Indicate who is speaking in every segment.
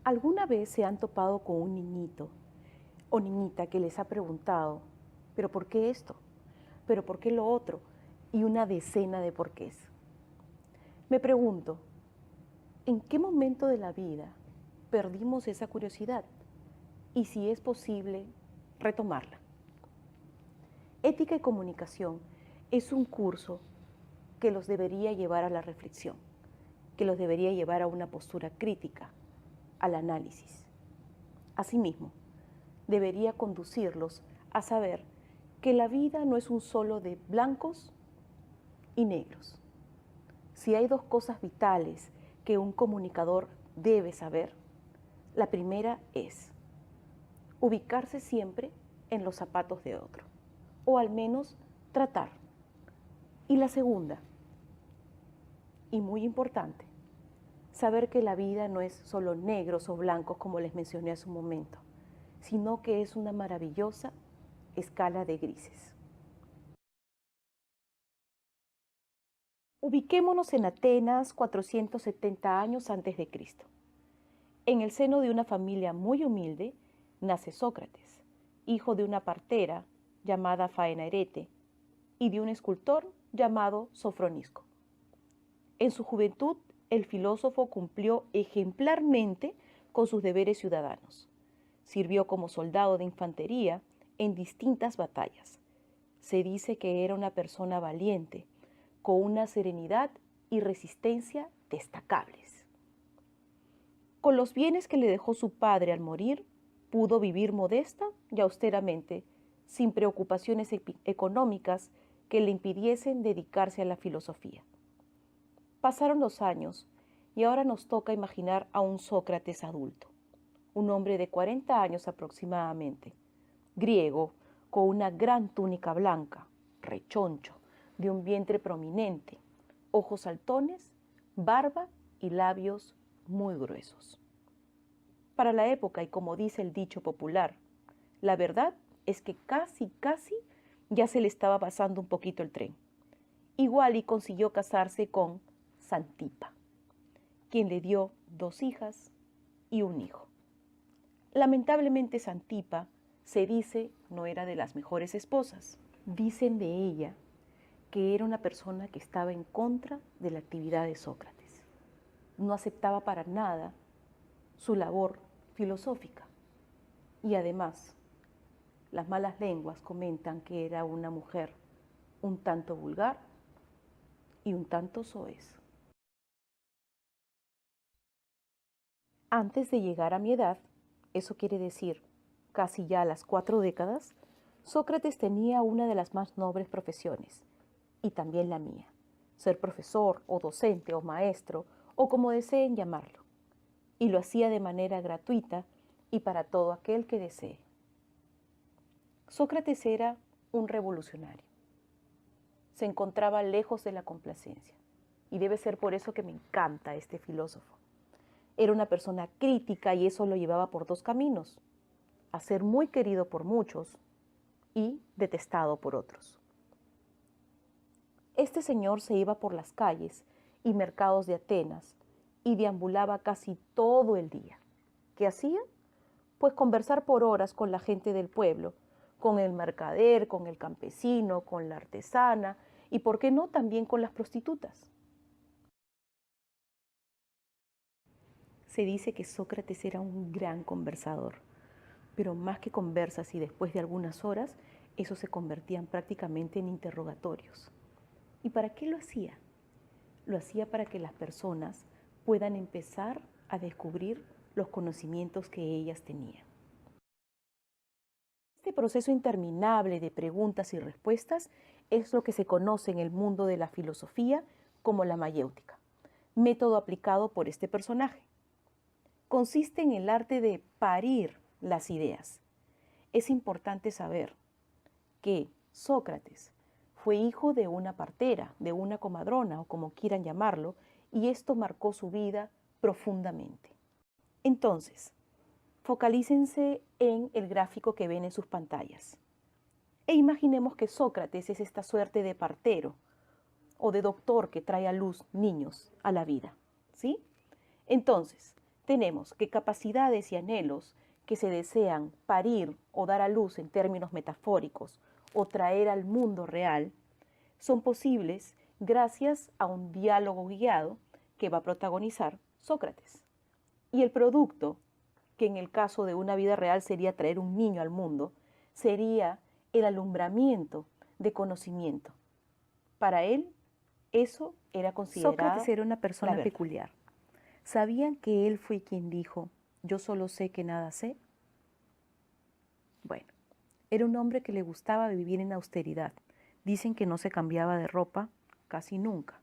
Speaker 1: ¿Alguna vez se han topado con un niñito o niñita que les ha preguntado, ¿pero por qué esto? ¿Pero por qué lo otro? Y una decena de porqués. Me pregunto, ¿en qué momento de la vida perdimos esa curiosidad? Y si es posible, retomarla. Ética y comunicación es un curso que los debería llevar a la reflexión, que los debería llevar a una postura crítica, al análisis. Asimismo, debería conducirlos a saber que la vida no es un solo de blancos y negros. Si hay dos cosas vitales que un comunicador debe saber, la primera es ubicarse siempre en los zapatos de otro, o al menos tratar. Y la segunda, y muy importante, saber que la vida no es solo negros o blancos como les mencioné hace un momento, sino que es una maravillosa escala de grises. Ubiquémonos en Atenas 470 años antes de Cristo. En el seno de una familia muy humilde nace Sócrates, hijo de una partera llamada Faenaerete y de un escultor llamado Sofronisco. En su juventud, el filósofo cumplió ejemplarmente con sus deberes ciudadanos. Sirvió como soldado de infantería en distintas batallas. Se dice que era una persona valiente, con una serenidad y resistencia destacables. Con los bienes que le dejó su padre al morir, pudo vivir modesta y austeramente, sin preocupaciones económicas que le impidiesen dedicarse a la filosofía. Pasaron los años y ahora nos toca imaginar a un Sócrates adulto, un hombre de 40 años aproximadamente, griego, con una gran túnica blanca, rechoncho, de un vientre prominente, ojos saltones, barba y labios muy gruesos. Para la época, y como dice el dicho popular, la verdad es que casi ya se le estaba pasando un poquito el tren. Igual y consiguió casarse con Santipa, quien le dio 2 hijas y un hijo. Lamentablemente Santipa, se dice, no era de las mejores esposas. Dicen de ella que era una persona que estaba en contra de la actividad de Sócrates. No aceptaba para nada su labor filosófica. Y además, las malas lenguas comentan que era una mujer un tanto vulgar y un tanto soez. Antes de llegar a mi edad, eso quiere decir casi ya a las 4 décadas, Sócrates tenía una de las más nobles profesiones, y también la mía, ser profesor o docente o maestro o como deseen llamarlo, y lo hacía de manera gratuita y para todo aquel que desee. Sócrates era un revolucionario. Se encontraba lejos de la complacencia, y debe ser por eso que me encanta este filósofo. Era una persona crítica y eso lo llevaba por 2 caminos, a ser muy querido por muchos y detestado por otros. Este señor se iba por las calles y mercados de Atenas y deambulaba casi todo el día. ¿Qué hacía? Pues conversar por horas con la gente del pueblo, con el mercader, con el campesino, con la artesana y, ¿por qué no?, también con las prostitutas. Se dice que Sócrates era un gran conversador, pero más que conversas y después de algunas horas, eso se convertían prácticamente en interrogatorios. ¿Y para qué lo hacía? Lo hacía para que las personas puedan empezar a descubrir los conocimientos que ellas tenían. Este proceso interminable de preguntas y respuestas es lo que se conoce en el mundo de la filosofía como la mayéutica, método aplicado por este personaje. Consiste en el arte de parir las ideas. Es importante saber que Sócrates fue hijo de una partera, de una comadrona o como quieran llamarlo, y esto marcó su vida profundamente. Entonces, focalícense en el gráfico que ven en sus pantallas. E imaginemos que Sócrates es esta suerte de partero o de doctor que trae a luz niños a la vida, ¿sí? Entonces, tenemos que capacidades y anhelos que se desean parir o dar a luz en términos metafóricos o traer al mundo real, son posibles gracias a un diálogo guiado que va a protagonizar Sócrates. Y el producto, que en el caso de una vida real sería traer un niño al mundo, sería el alumbramiento de conocimiento. Para él, eso era considerado
Speaker 2: Sócrates era una persona
Speaker 1: la verdad.
Speaker 2: peculiar. ¿Sabían que él fue quien dijo, yo solo sé que nada sé? Bueno, era un hombre que le gustaba vivir en austeridad. Dicen que no se cambiaba de ropa casi nunca.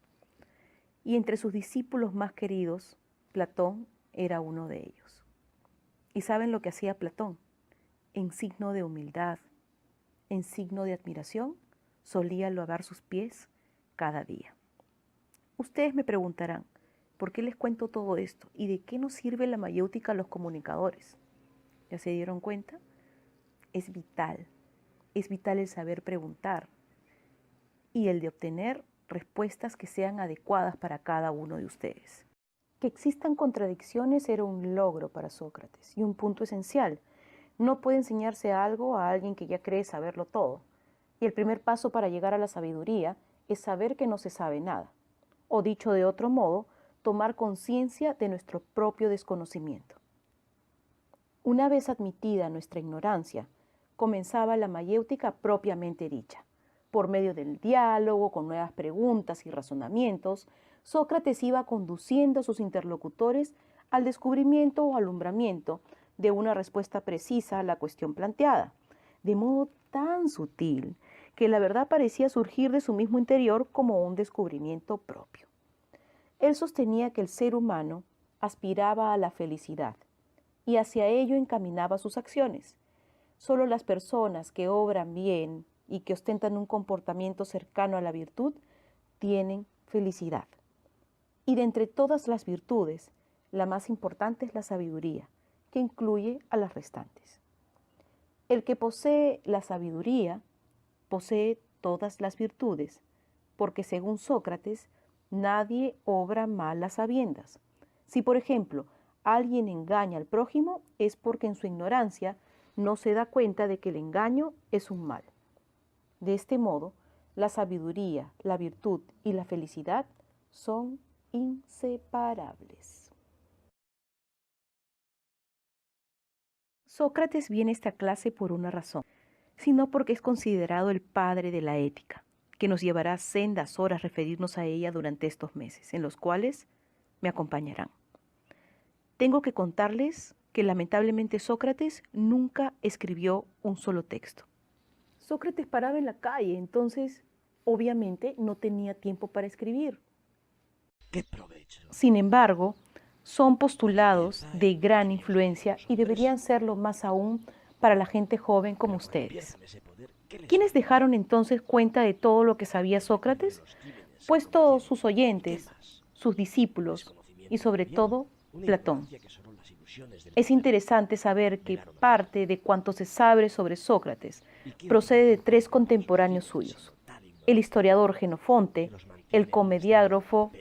Speaker 2: Y entre sus discípulos más queridos, Platón era uno de ellos. ¿Y saben lo que hacía Platón? En signo de humildad, en signo de admiración, solía lavar sus pies cada día. Ustedes me preguntarán, ¿por qué les cuento todo esto? ¿Y de qué nos sirve la mayéutica a los comunicadores? ¿Ya se dieron cuenta? Es vital el saber preguntar y el de obtener respuestas que sean adecuadas para cada uno de ustedes. Que existan contradicciones era un logro para Sócrates y un punto esencial. No puede enseñarse algo a alguien que ya cree saberlo todo. Y el primer paso para llegar a la sabiduría es saber que no se sabe nada. O dicho de otro modo, tomar conciencia de nuestro propio desconocimiento. Una vez admitida nuestra ignorancia, comenzaba la mayéutica propiamente dicha. Por medio del diálogo, con nuevas preguntas y razonamientos, Sócrates iba conduciendo a sus interlocutores al descubrimiento o alumbramiento de una respuesta precisa a la cuestión planteada, de modo tan sutil que la verdad parecía surgir de su mismo interior como un descubrimiento propio. Él sostenía que el ser humano aspiraba a la felicidad y hacia ello encaminaba sus acciones. Solo las personas que obran bien y que ostentan un comportamiento cercano a la virtud tienen felicidad. Y de entre todas las virtudes, la más importante es la sabiduría, que incluye a las restantes. El que posee la sabiduría posee todas las virtudes, porque según Sócrates, nadie obra mal a sabiendas. Si, por ejemplo, alguien engaña al prójimo, es porque en su ignorancia no se da cuenta de que el engaño es un mal. De este modo, la sabiduría, la virtud y la felicidad son inseparables. Sócrates viene a esta clase por una razón, sino porque es considerado el padre de la ética, que nos llevará sendas horas referirnos a ella durante estos meses, en los cuales me acompañarán. Tengo que contarles que lamentablemente Sócrates nunca escribió un solo texto. Sócrates paraba en la calle, entonces obviamente no tenía tiempo para escribir.
Speaker 3: ¡Qué provecho!
Speaker 1: Sin embargo, son postulados de gran influencia y deberían serlo más aún para la gente joven como ustedes. ¿Quiénes dejaron entonces cuenta de todo lo que sabía Sócrates? Pues todos sus oyentes, sus discípulos y sobre todo Platón. Es interesante saber que parte de cuanto se sabe sobre Sócrates procede de tres contemporáneos suyos: el historiador Jenofonte, el comediógrafo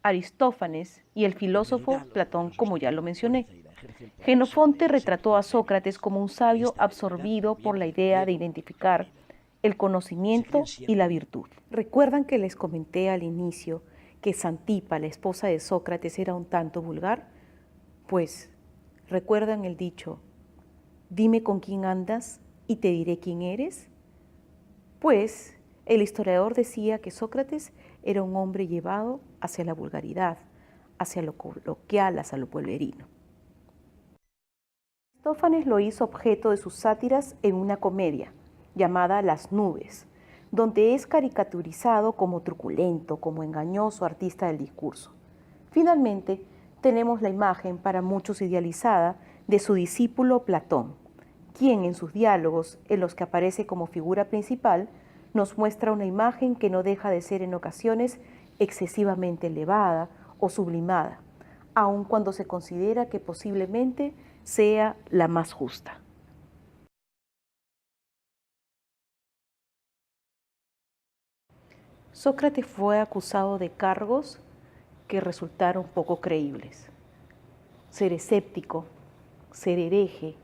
Speaker 1: Aristófanes y el filósofo Platón, como ya lo mencioné. Jenofonte retrató a Sócrates como un sabio absorbido por la idea de identificar el conocimiento y la virtud. ¿Recuerdan que les comenté al inicio que Xantipa, la esposa de Sócrates, era un tanto vulgar? Pues, ¿recuerdan el dicho, dime con quién andas y te diré quién eres? Pues, el historiador decía que Sócrates era un hombre llevado hacia la vulgaridad, hacia lo coloquial, hacia lo pueblerino. Aristófanes lo hizo objeto de sus sátiras en una comedia llamada Las nubes, donde es caricaturizado como truculento, como engañoso artista del discurso. Finalmente, tenemos la imagen, para muchos idealizada, de su discípulo Platón, quien en sus diálogos, en los que aparece como figura principal, nos muestra una imagen que no deja de ser en ocasiones excesivamente elevada o sublimada, aun cuando se considera que posiblemente sea la más justa. Sócrates fue acusado de cargos que resultaron poco creíbles. ser escéptico, ser hereje,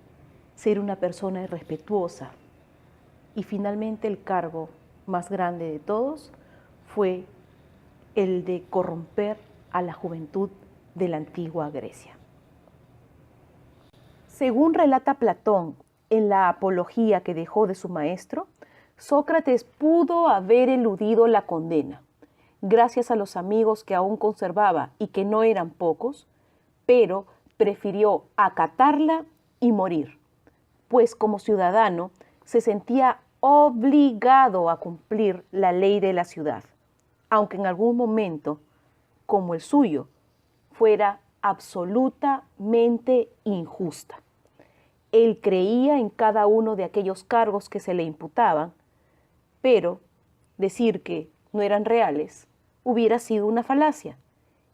Speaker 1: ser una persona irrespetuosa. Y finalmente el cargo más grande de todos fue el de corromper a la juventud de la antigua Grecia. Según relata Platón en la apología que dejó de su maestro, Sócrates pudo haber eludido la condena, gracias a los amigos que aún conservaba y que no eran pocos, pero prefirió acatarla y morir, pues como ciudadano se sentía obligado a cumplir la ley de la ciudad, aunque en algún momento, como el suyo, fuera absolutamente injusta. Él creía en cada uno de aquellos cargos que se le imputaban, pero decir que no eran reales hubiera sido una falacia,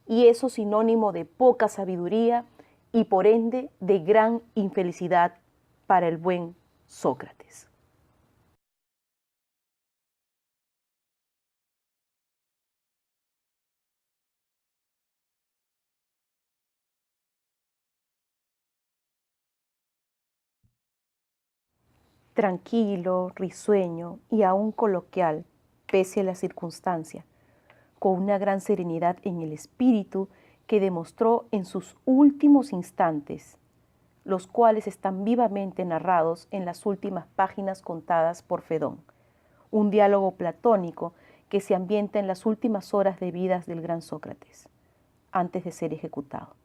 Speaker 1: y eso sinónimo de poca sabiduría y por ende de gran infelicidad para el buen Sócrates. Tranquilo, risueño y aún coloquial, pese a la circunstancia, con una gran serenidad en el espíritu que demostró en sus últimos instantes, los cuales están vivamente narrados en las últimas páginas contadas por Fedón, un diálogo platónico que se ambienta en las últimas horas de vida del gran Sócrates, antes de ser ejecutado.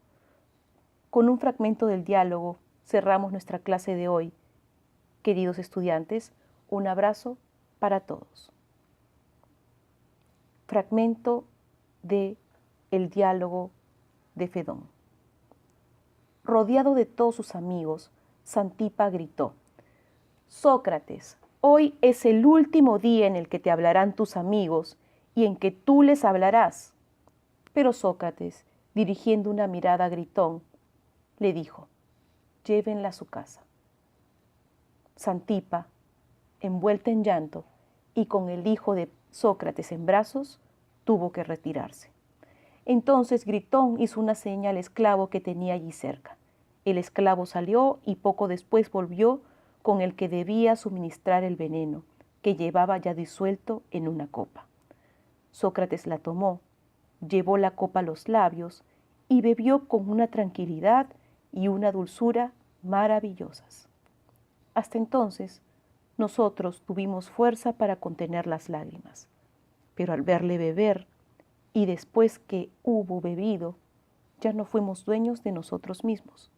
Speaker 1: Con un fragmento del diálogo cerramos nuestra clase de hoy. Queridos estudiantes, un abrazo para todos. Fragmento de el diálogo de Fedón. Rodeado de todos sus amigos, Santipa gritó: Sócrates, hoy es el último día en el que te hablarán tus amigos y en que tú les hablarás. Pero Sócrates, dirigiendo una mirada a Gritón, le dijo: llévenla a su casa. Santipa, envuelta en llanto y con el hijo de Sócrates en brazos, tuvo que retirarse. Entonces Gritón hizo una seña al esclavo que tenía allí cerca. El esclavo salió y poco después volvió con el que debía suministrar el veneno, que llevaba ya disuelto en una copa. Sócrates la tomó, llevó la copa a los labios y bebió con una tranquilidad y una dulzura maravillosas. Hasta entonces, nosotros tuvimos fuerza para contener las lágrimas, pero al verle beber y después que hubo bebido, ya no fuimos dueños de nosotros mismos.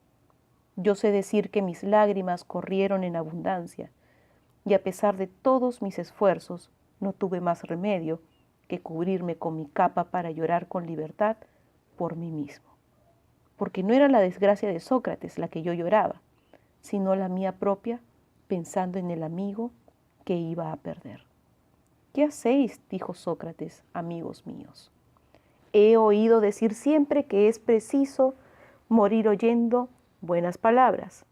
Speaker 1: Yo sé decir que mis lágrimas corrieron en abundancia, y a pesar de todos mis esfuerzos, no tuve más remedio que cubrirme con mi capa para llorar con libertad por mí mismo. Porque no era la desgracia de Sócrates la que yo lloraba, sino la mía propia, pensando en el amigo que iba a perder. ¿Qué hacéis?, dijo Sócrates, amigos míos. He oído decir siempre que es preciso morir oyendo buenas palabras.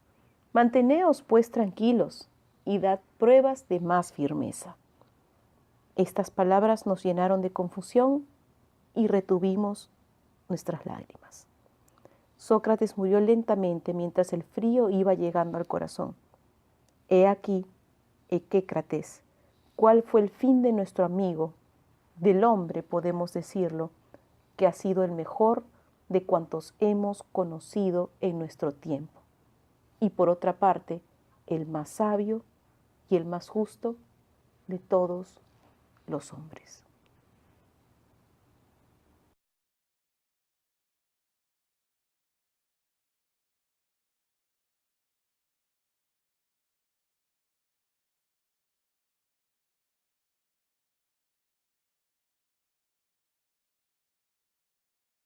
Speaker 1: Manteneos, pues, tranquilos y dad pruebas de más firmeza. Estas palabras nos llenaron de confusión y retuvimos nuestras lágrimas. Sócrates murió lentamente mientras el frío iba llegando al corazón. He aquí, Equécrates, cuál fue el fin de nuestro amigo, del hombre podemos decirlo, que ha sido el mejor de cuantos hemos conocido en nuestro tiempo, y por otra parte, el más sabio y el más justo de todos los hombres.